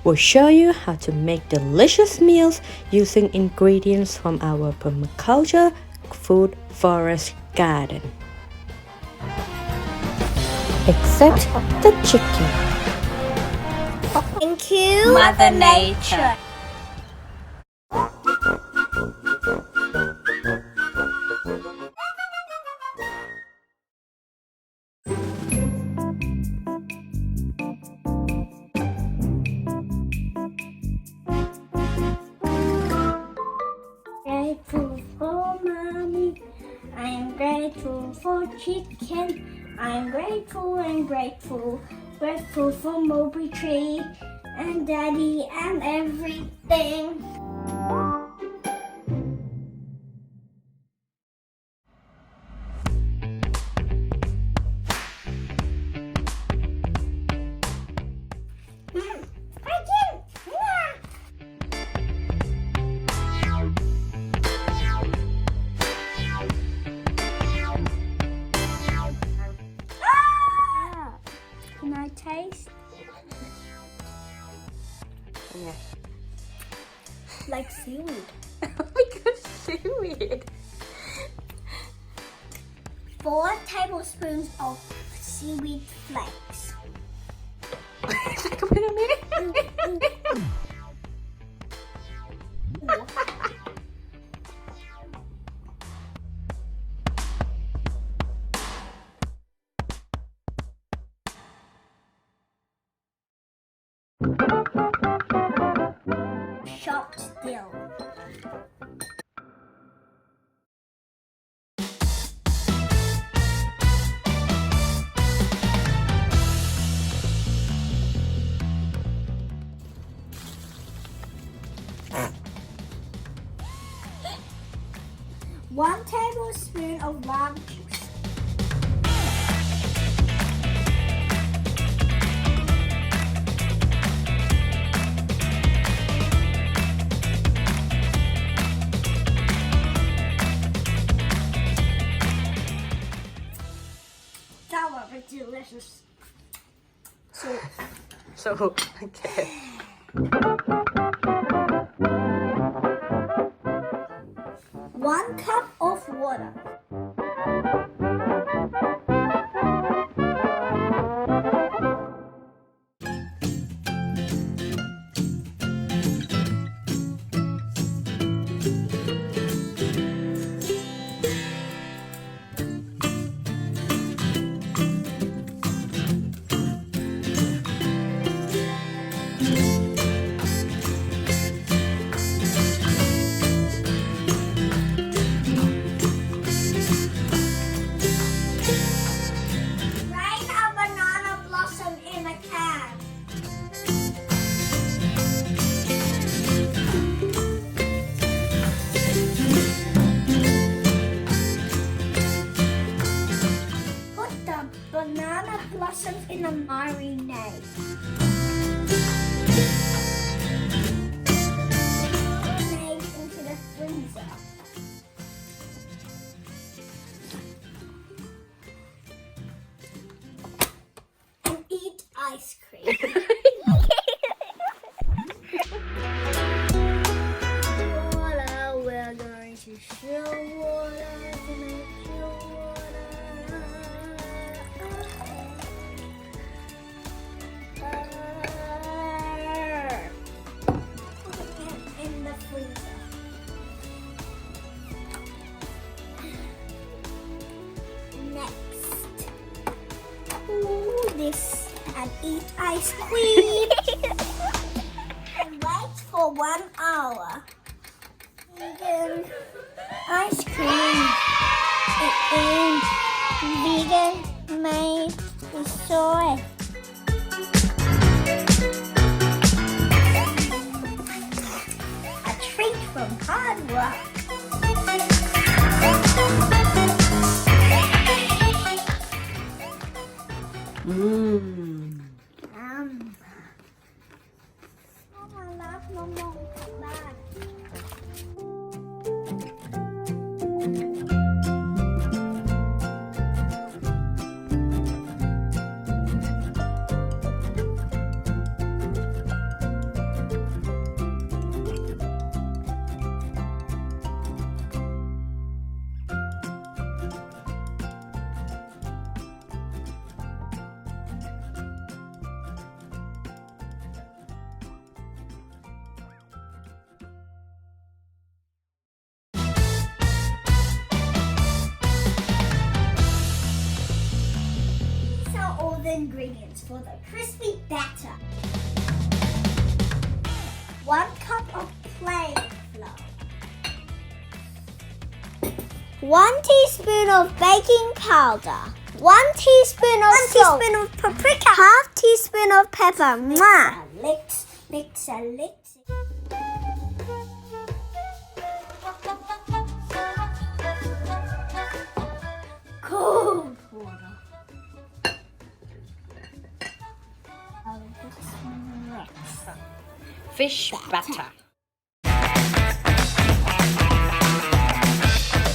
We'll show you how to make delicious meals using ingredients from our permaculture food forest garden. Except the chicken. Thank you, Mother Nature. Grateful for mommy. I am grateful for chicken. I am grateful and grateful. Grateful for mulberry tree and daddy and everything. Can I taste? Yeah. Like seaweed. Because seaweed. 4 tablespoons of seaweed flakes. Wait a minute. Chopped dill. One tablespoon of lime juice. That was delicious. So, okay. 1 cup of water. Grind a banana blossom in a can. Put the banana blossoms in a marinade. Marinade into the freezer. And eat ice cream. Water, we're going to show water to make you water. Put it in the freezer. Next. Ooh, this and eat ice cream. And wait for 1 hour. Vegan ice cream. It is vegan made with soy. A treat from hard work. Mmm. Oh, I love Mama back. ingredients for the crispy batter. 1 cup of plain flour. 1 teaspoon of baking powder. 1 teaspoon of salt. 1 teaspoon of paprika. Half teaspoon of pepper. Mix and mix. Cold water. Fish batter.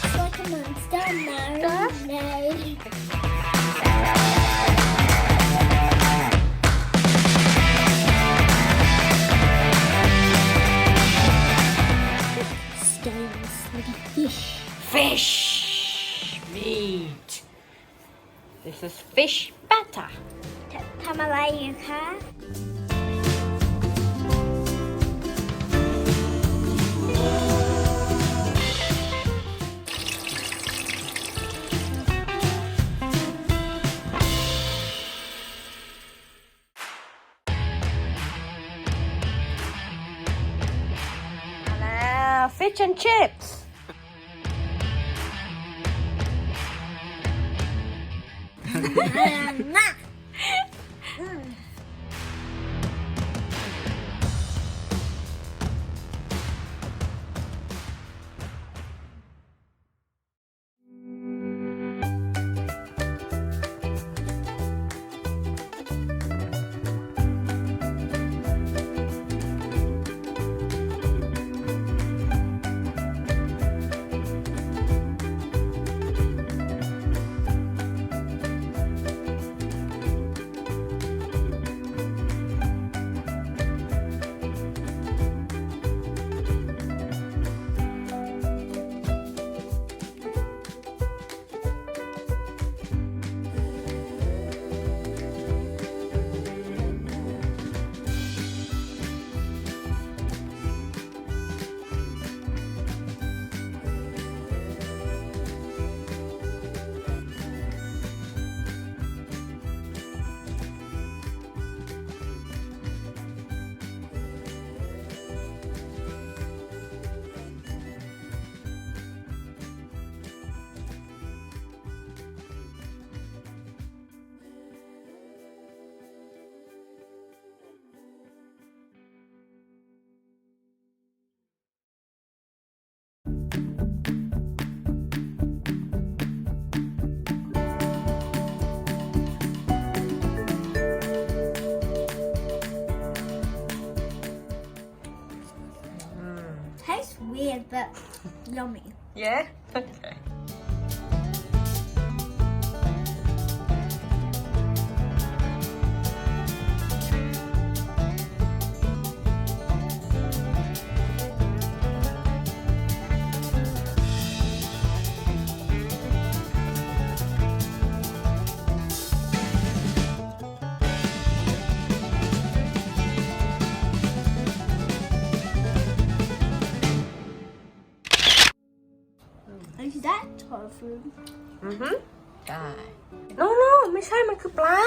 It's like a monster. Marinade. Stainless like a fish. Fish meat. This is fish batter. ทำอะไรอยู่คะ Fish and chips. Tastes weird, but yummy. Yeah. Is that tofu? ได้ no ไม่ใช่มันคือปลา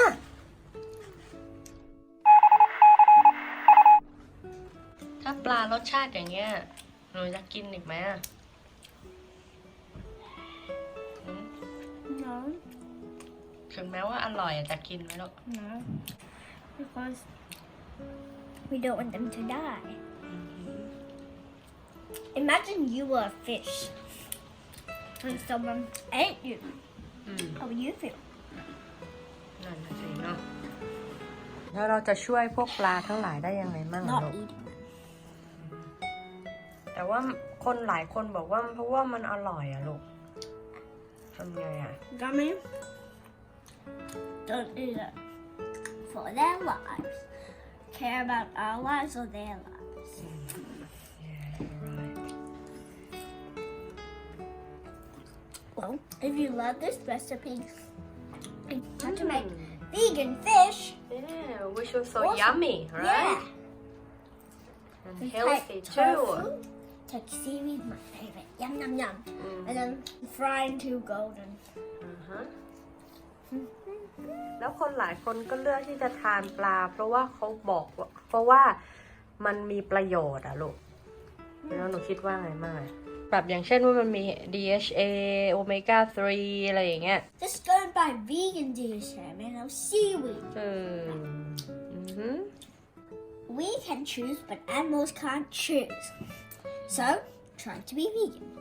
ถ้าปลารสชาติอย่างเงี้ยหนูจะกินอีกไหมอ่ะ No. ถึงแม้ว่าอร่อยจะกินไหมลูก No. Because we don't want them to die. Imagine you were a fish and someone ate you. How would you feel? นั่นน่ะสิเนาะแล้วเราจะช่วยพวกปลาทั้งหลายได้ยังไงบ้าง Not ลูก eating them. แต่ว่าคนหลายคนบอกว่าเพราะว่ามันอร่อยอะลูกทำไงอะ Gummy, don't do that. For their lives. Care about our lives or their lives. Yeah, you're right. Well, if you love this recipe, how to make vegan fish. Yeah, which was so Awesome. yummy, right? Yeah. And Just healthy take too. tofu, take seaweed, my favorite. Yum, yum, yum. And then fry into golden. Uh-huh. แล้วคนหลายคนก็เลือกที่จะทานปลาเพราะว่าเขาบอกว่าเพราะว่ามันมีประโยชน์อะลูกแล้วหนูคิดว่าไงบ้างแบบอย่างเช่นว่ามันมี DHA โอเมก้า 3 อะไรอย่างเงี้ย Just go and buy vegan dish and no seaweed. We can choose, but animals can't choose. So, try to be vegan.